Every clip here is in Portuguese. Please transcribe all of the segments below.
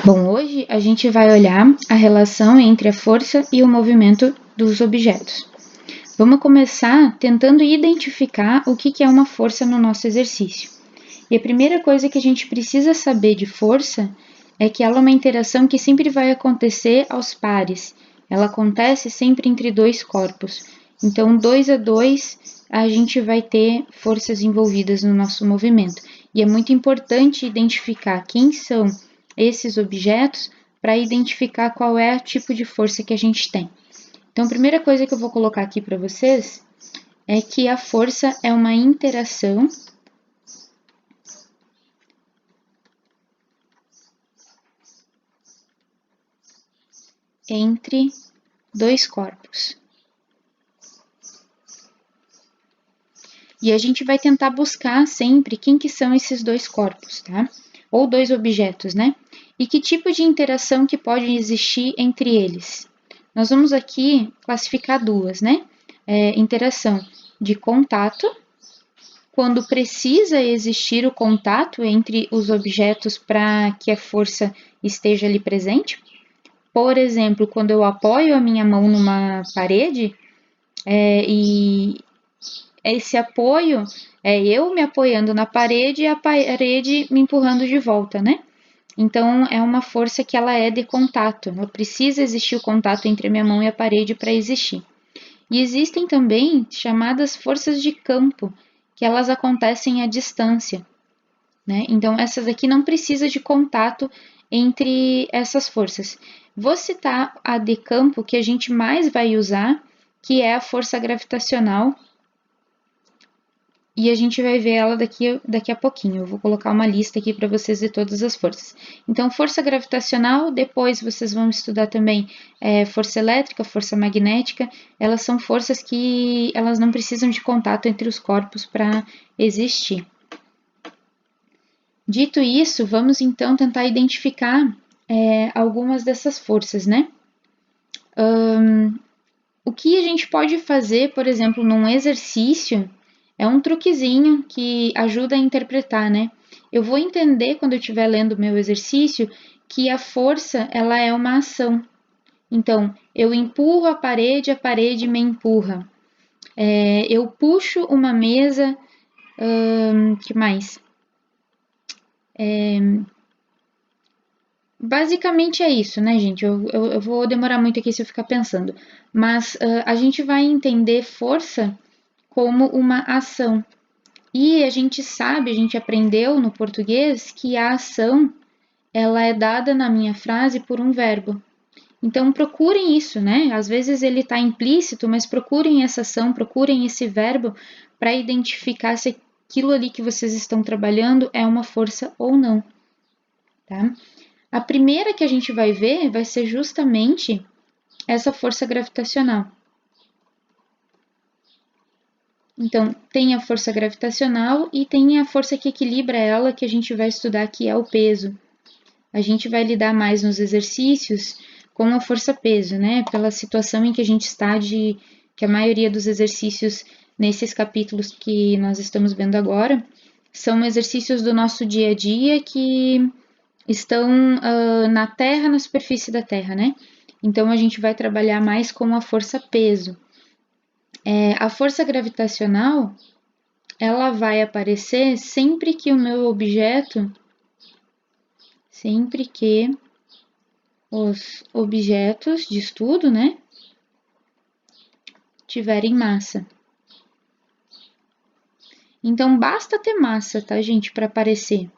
Bom, hoje a gente vai olhar a relação entre a força e o movimento dos objetos. Vamos começar tentando identificar o que é uma força no nosso exercício. E a primeira coisa que a gente precisa saber de força é que ela é uma interação que sempre vai acontecer aos pares. Ela acontece sempre entre dois corpos. Então, 2 a 2, a gente vai ter forças envolvidas no nosso movimento. E é muito importante identificar quem são esses objetos para identificar qual é o tipo de força que a gente tem. Então, a primeira coisa que eu vou colocar aqui para vocês é que a força é uma interação entre dois corpos. E a gente vai tentar buscar sempre quem que são esses dois corpos, tá? Ou dois objetos, né? E que tipo de interação que pode existir entre eles. Nós vamos aqui classificar duas, né? Interação de contato, quando precisa existir o contato entre os objetos para que a força esteja ali presente. Por exemplo, quando eu apoio a minha mão numa parede e esse apoio é eu me apoiando na parede e a parede me empurrando de volta, né? Então, é uma força que ela é de contato. Não precisa existir o contato entre a minha mão e a parede para existir. E existem também chamadas forças de campo, que elas acontecem à distância, né? Então, essas aqui não precisa de contato entre essas forças. Vou citar a de campo que a gente mais vai usar, que é a força gravitacional, e a gente vai ver ela daqui a pouquinho. Eu vou colocar uma lista aqui para vocês de todas as forças. Então, força gravitacional, depois vocês vão estudar também força elétrica, força magnética. Elas são forças que elas não precisam de contato entre os corpos para existir. Dito isso, vamos então tentar identificar algumas dessas forças, né? O que a gente pode fazer, por exemplo, num exercício, é um truquezinho que ajuda a interpretar, né? Eu vou entender quando eu estiver lendo o meu exercício que a força, ela é uma ação. Então, eu empurro a parede me empurra. Eu puxo uma mesa, que mais? Basicamente é isso, né, gente? Eu vou demorar muito aqui se eu ficar pensando. Mas a gente vai entender força como uma ação. E a gente sabe, a gente aprendeu no português que a ação ela é dada na minha frase por um verbo. Então procurem isso, né? Às vezes ele está implícito, mas procurem essa ação, procurem esse verbo para identificar se aquilo ali que vocês estão trabalhando é uma força ou não, tá? A primeira que a gente vai ver vai ser justamente essa força gravitacional. Então, tem a força gravitacional e tem a força que equilibra ela, que a gente vai estudar, que é o peso. A gente vai lidar mais nos exercícios com a força-peso, né? Pela situação em que a gente está que a maioria dos exercícios nesses capítulos que nós estamos vendo agora são exercícios do nosso dia a dia que estão na Terra, na superfície da Terra, né? Então, a gente vai trabalhar mais com a força-peso. A força gravitacional, ela vai aparecer sempre que o meu objeto, sempre que os objetos de estudo, né, tiverem massa. Então, basta ter massa, tá, gente, para aparecer.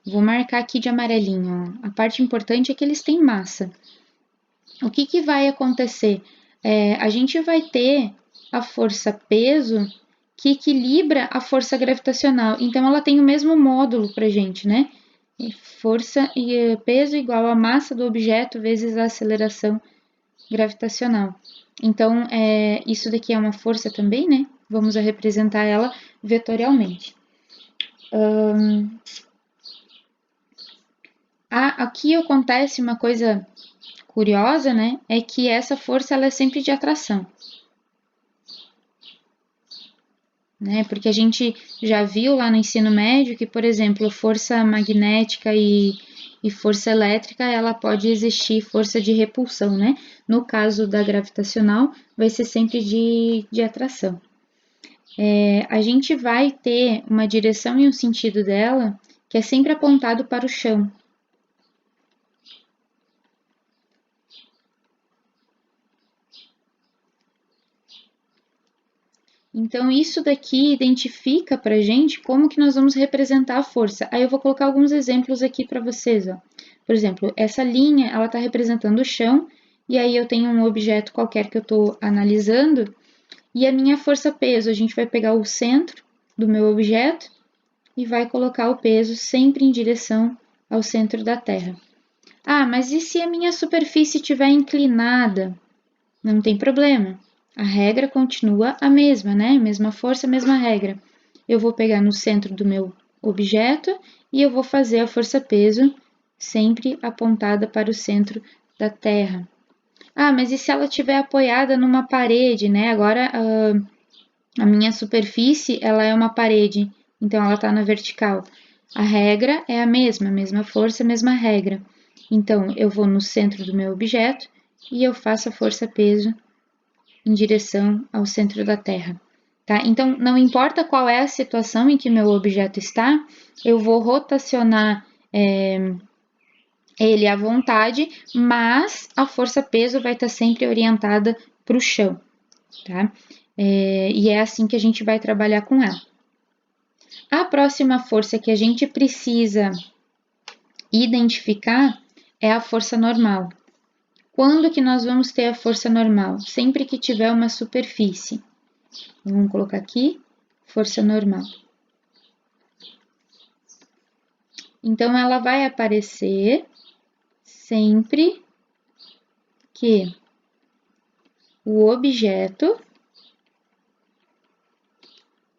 Vou marcar aqui de amarelinho, ó. A parte importante é que eles têm massa. O que vai acontecer? A gente vai ter a força peso que equilibra a força gravitacional. Então, ela tem o mesmo módulo para gente, né? Força e peso igual a massa do objeto vezes a aceleração gravitacional. Então, isso daqui é uma força também, né? Vamos representar ela vetorialmente. Aqui acontece uma coisa curiosa, né? É que essa força ela é sempre de atração. né? Porque a gente já viu lá no ensino médio que, por exemplo, força magnética e força elétrica, ela pode existir força de repulsão, né? No caso da gravitacional, vai ser sempre de atração. A gente vai ter uma direção e um sentido dela que é sempre apontado para o chão. Então, isso daqui identifica para a gente como que nós vamos representar a força. Aí eu vou colocar alguns exemplos aqui para vocês, ó. Por exemplo, essa linha, ela está representando o chão, e aí eu tenho um objeto qualquer que eu estou analisando, e a minha força-peso, a gente vai pegar o centro do meu objeto e vai colocar o peso sempre em direção ao centro da Terra. Ah, mas e se a minha superfície estiver inclinada? Não tem problema. A regra continua a mesma, né? Mesma força, mesma regra. Eu vou pegar no centro do meu objeto e eu vou fazer a força-peso sempre apontada para o centro da Terra. Ah, mas e se ela estiver apoiada numa parede, né? Agora a minha superfície ela é uma parede, então ela está na vertical. A regra é a mesma força, mesma regra. Então eu vou no centro do meu objeto e eu faço a força-peso em direção ao centro da Terra. Tá? Então, não importa qual é a situação em que meu objeto está, eu vou rotacionar ele à vontade, mas a força-peso vai estar sempre orientada para o chão. Tá? E é assim que a gente vai trabalhar com ela. A próxima força que a gente precisa identificar é a força normal. Quando que nós vamos ter a força normal? Sempre que tiver uma superfície. Vamos colocar aqui, força normal. Então, ela vai aparecer sempre que o objeto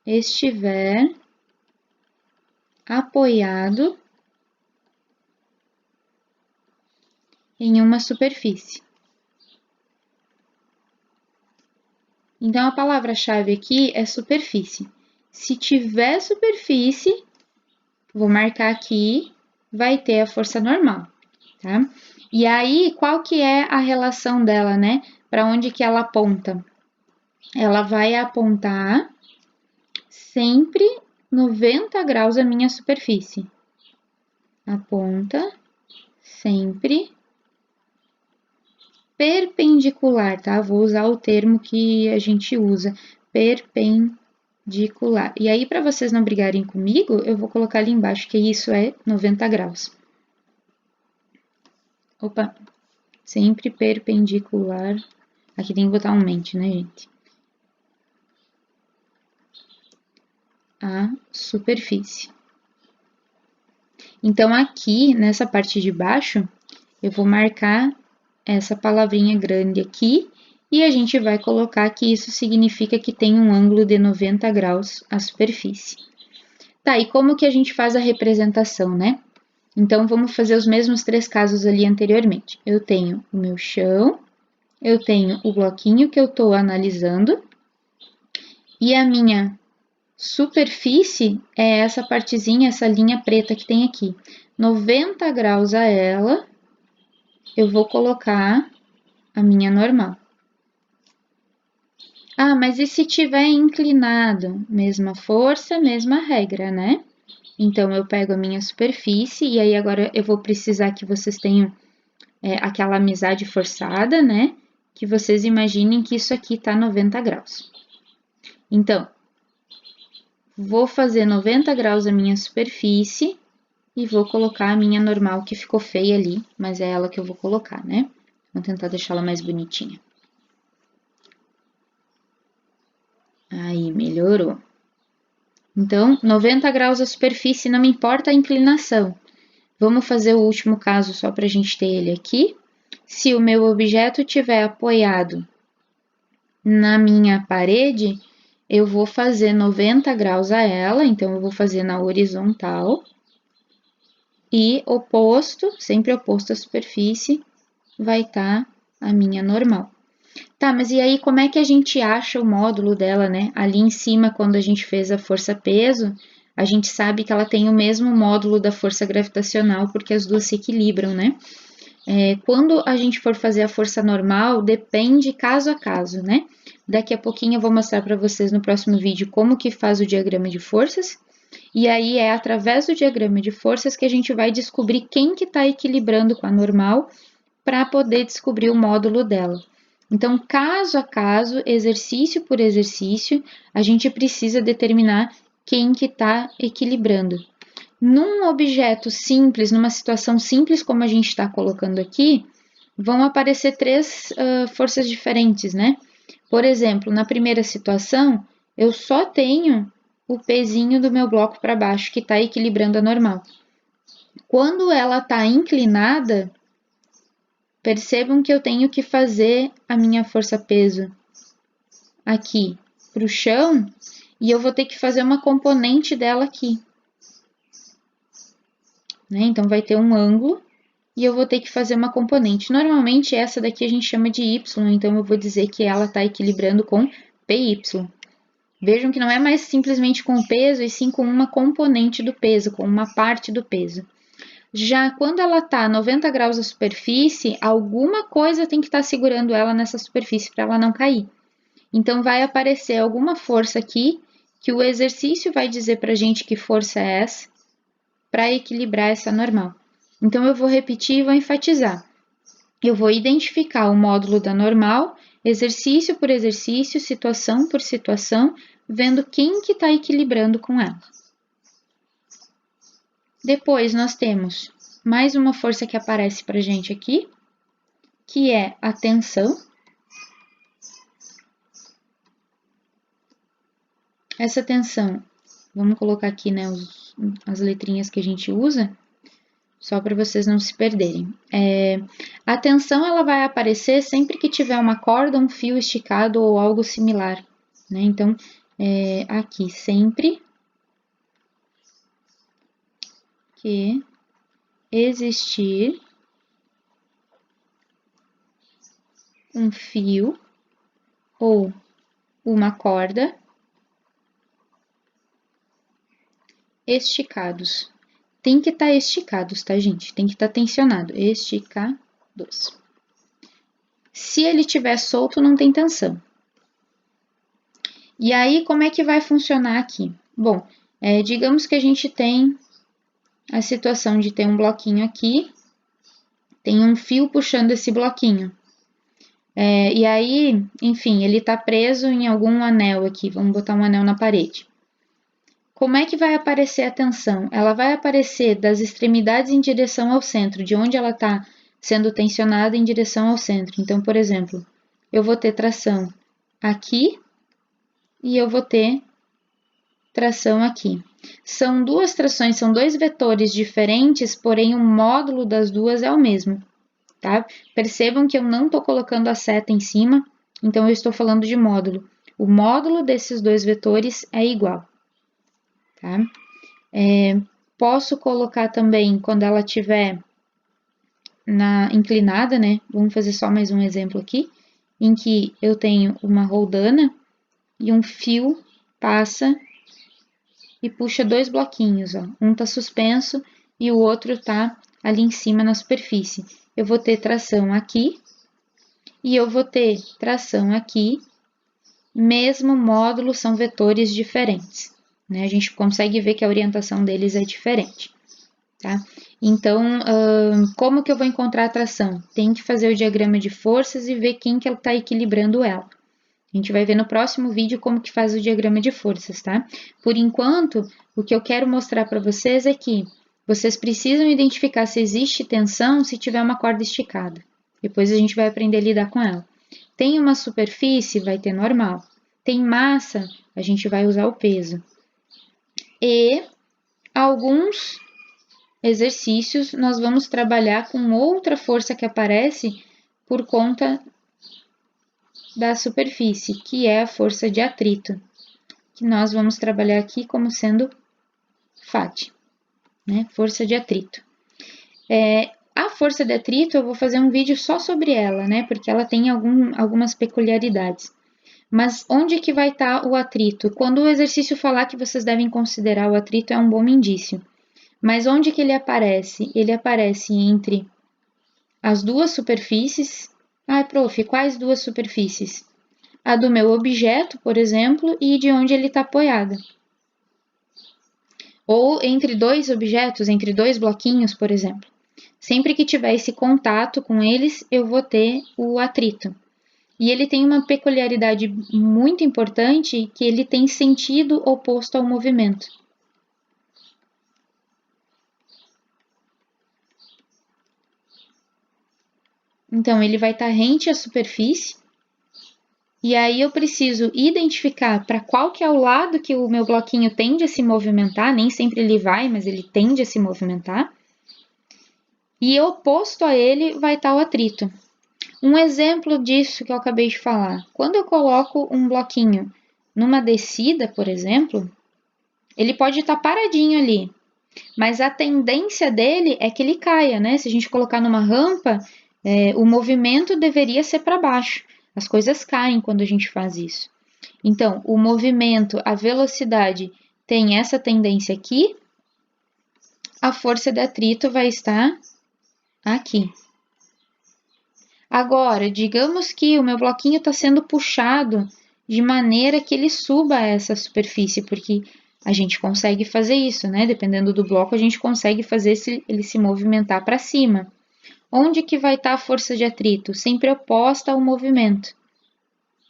estiver apoiado em uma superfície. Então, a palavra-chave aqui é superfície. Se tiver superfície, vou marcar aqui, vai ter a força normal, tá? E aí, qual que é a relação dela, né? Para onde que ela aponta? Ela vai apontar sempre 90 graus a minha superfície. Aponta sempre perpendicular, tá? Vou usar o termo que a gente usa, perpendicular. E aí, para vocês não brigarem comigo, eu vou colocar ali embaixo que isso é 90 graus. Opa, sempre perpendicular. Aqui tem que botar um mente, né, gente? A superfície. Então, aqui, nessa parte de baixo, eu vou marcar essa palavrinha grande aqui e a gente vai colocar que isso significa que tem um ângulo de 90 graus a superfície. Tá, e como que a gente faz a representação, né? Então, vamos fazer os mesmos 3 casos ali anteriormente. Eu tenho o meu chão, eu tenho o bloquinho que eu estou analisando e a minha superfície é essa partezinha, essa linha preta que tem aqui. 90 graus a ela, eu vou colocar a minha normal. Ah, mas e se tiver inclinado? Mesma força, mesma regra, né? Então, eu pego a minha superfície e aí agora eu vou precisar que vocês tenham aquela amizade forçada, né? Que vocês imaginem que isso aqui tá 90 graus. Então, vou fazer 90 graus a minha superfície e vou colocar a minha normal que ficou feia ali, mas é ela que eu vou colocar, né? Vou tentar deixar ela mais bonitinha. Aí, melhorou. Então, 90 graus a superfície, não me importa a inclinação. Vamos fazer o último caso só para a gente ter ele aqui. Se o meu objeto estiver apoiado na minha parede, eu vou fazer 90 graus a ela, então eu vou fazer na horizontal. E oposto, sempre oposto à superfície, vai estar a minha normal. Tá, mas e aí como é que a gente acha o módulo dela, né? Ali em cima, quando a gente fez a força-peso, a gente sabe que ela tem o mesmo módulo da força gravitacional, porque as duas se equilibram, né? Quando a gente for fazer a força normal, depende caso a caso, né? Daqui a pouquinho eu vou mostrar para vocês no próximo vídeo como que faz o diagrama de forças. E aí é através do diagrama de forças que a gente vai descobrir quem que está equilibrando com a normal para poder descobrir o módulo dela. Então, caso a caso, exercício por exercício, a gente precisa determinar quem que está equilibrando. Num objeto simples, numa situação simples como a gente está colocando aqui, vão aparecer três forças diferentes, né? Por exemplo, na primeira situação, eu só tenho o pezinho do meu bloco para baixo, que está equilibrando a normal. Quando ela está inclinada, percebam que eu tenho que fazer a minha força-peso aqui para o chão e eu vou ter que fazer uma componente dela aqui. Né? Então, vai ter um ângulo e eu vou ter que fazer uma componente. Normalmente, essa daqui a gente chama de Y, então eu vou dizer que ela está equilibrando com PY. Vejam que não é mais simplesmente com o peso, e sim com uma componente do peso, com uma parte do peso. Já quando ela está a 90 graus da superfície, alguma coisa tem que estar segurando ela nessa superfície para ela não cair. Então, vai aparecer alguma força aqui, que o exercício vai dizer para a gente que força é essa, para equilibrar essa normal. Então, eu vou repetir e vou enfatizar. Eu vou identificar o módulo da normal, exercício por exercício, situação por situação, vendo quem que está equilibrando com ela. Depois, nós temos mais uma força que aparece para a gente aqui, que é a tensão. Essa tensão, vamos colocar aqui, né, as letrinhas que a gente usa, só para vocês não se perderem. A tensão, ela vai aparecer sempre que tiver uma corda, um fio esticado ou algo similar, né? Então, aqui, sempre que existir um fio ou uma corda esticados. Tem que estar esticados, tá, gente? Tem que estar tensionado. Esticados. Se ele estiver solto, não tem tensão. E aí, como é que vai funcionar aqui? Bom, digamos que a gente tem a situação de ter um bloquinho aqui, tem um fio puxando esse bloquinho. E aí, enfim, ele está preso em algum anel aqui, vamos botar um anel na parede. Como é que vai aparecer a tensão? Ela vai aparecer das extremidades em direção ao centro, de onde ela está sendo tensionada em direção ao centro. Então, por exemplo, eu vou ter tração aqui e eu vou ter tração aqui. São duas trações, são dois vetores diferentes, porém o módulo das duas é o mesmo, tá? Percebam que eu não estou colocando a seta em cima, então eu estou falando de módulo. O módulo desses dois vetores é igual, tá? Posso colocar também quando ela estiver inclinada, né? Vamos fazer só mais um exemplo aqui, em que eu tenho uma roldana e um fio passa e puxa dois bloquinhos, ó. Um tá suspenso e o outro tá ali em cima na superfície. Eu vou ter tração aqui e eu vou ter tração aqui, mesmo módulo, são vetores diferentes, né? A gente consegue ver que a orientação deles é diferente, tá? Então, como que eu vou encontrar a tração? Tem que fazer o diagrama de forças e ver quem que está equilibrando ela. A gente vai ver no próximo vídeo como que faz o diagrama de forças, tá? Por enquanto, o que eu quero mostrar para vocês é que vocês precisam identificar se existe tensão se tiver uma corda esticada. Depois a gente vai aprender a lidar com ela. Tem uma superfície, vai ter normal. Tem massa, a gente vai usar o peso. E alguns exercícios nós vamos trabalhar com outra força que aparece por conta da superfície, que é a força de atrito, que nós vamos trabalhar aqui como sendo FAT, né? Força de atrito. A força de atrito, eu vou fazer um vídeo só sobre ela, né? Porque ela tem algumas peculiaridades. Mas onde que vai estar o atrito? Quando o exercício falar que vocês devem considerar o atrito, é um bom indício. Mas onde que ele aparece? Ele aparece entre as duas superfícies. Ah, prof, quais duas superfícies? A do meu objeto, por exemplo, e de onde ele está apoiado. Ou entre dois objetos, entre dois bloquinhos, por exemplo. Sempre que tiver esse contato com eles, eu vou ter o atrito. E ele tem uma peculiaridade muito importante, que ele tem sentido oposto ao movimento. Então, ele vai estar rente à superfície, e aí eu preciso identificar para qual que é o lado que o meu bloquinho tende a se movimentar, nem sempre ele vai, mas ele tende a se movimentar. E oposto a ele vai estar o atrito. Um exemplo disso que eu acabei de falar, quando eu coloco um bloquinho numa descida, por exemplo, ele pode estar paradinho ali, mas a tendência dele é que ele caia, né? Se a gente colocar numa rampa, o movimento deveria ser para baixo. As coisas caem quando a gente faz isso. Então, o movimento, a velocidade tem essa tendência aqui, a força de atrito vai estar aqui. Agora, digamos que o meu bloquinho está sendo puxado de maneira que ele suba essa superfície, porque a gente consegue fazer isso, né? Dependendo do bloco, a gente consegue fazer ele se movimentar para cima. Onde que vai estar a força de atrito? Sempre oposta ao movimento.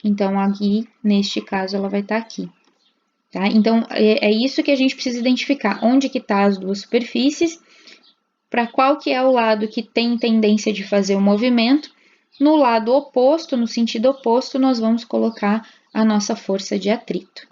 Então, aqui, neste caso, ela vai estar aqui. Tá? Então, é isso que a gente precisa identificar. Onde que estão as duas superfícies, para qual que é o lado que tem tendência de fazer o movimento. No lado oposto, no sentido oposto, nós vamos colocar a nossa força de atrito.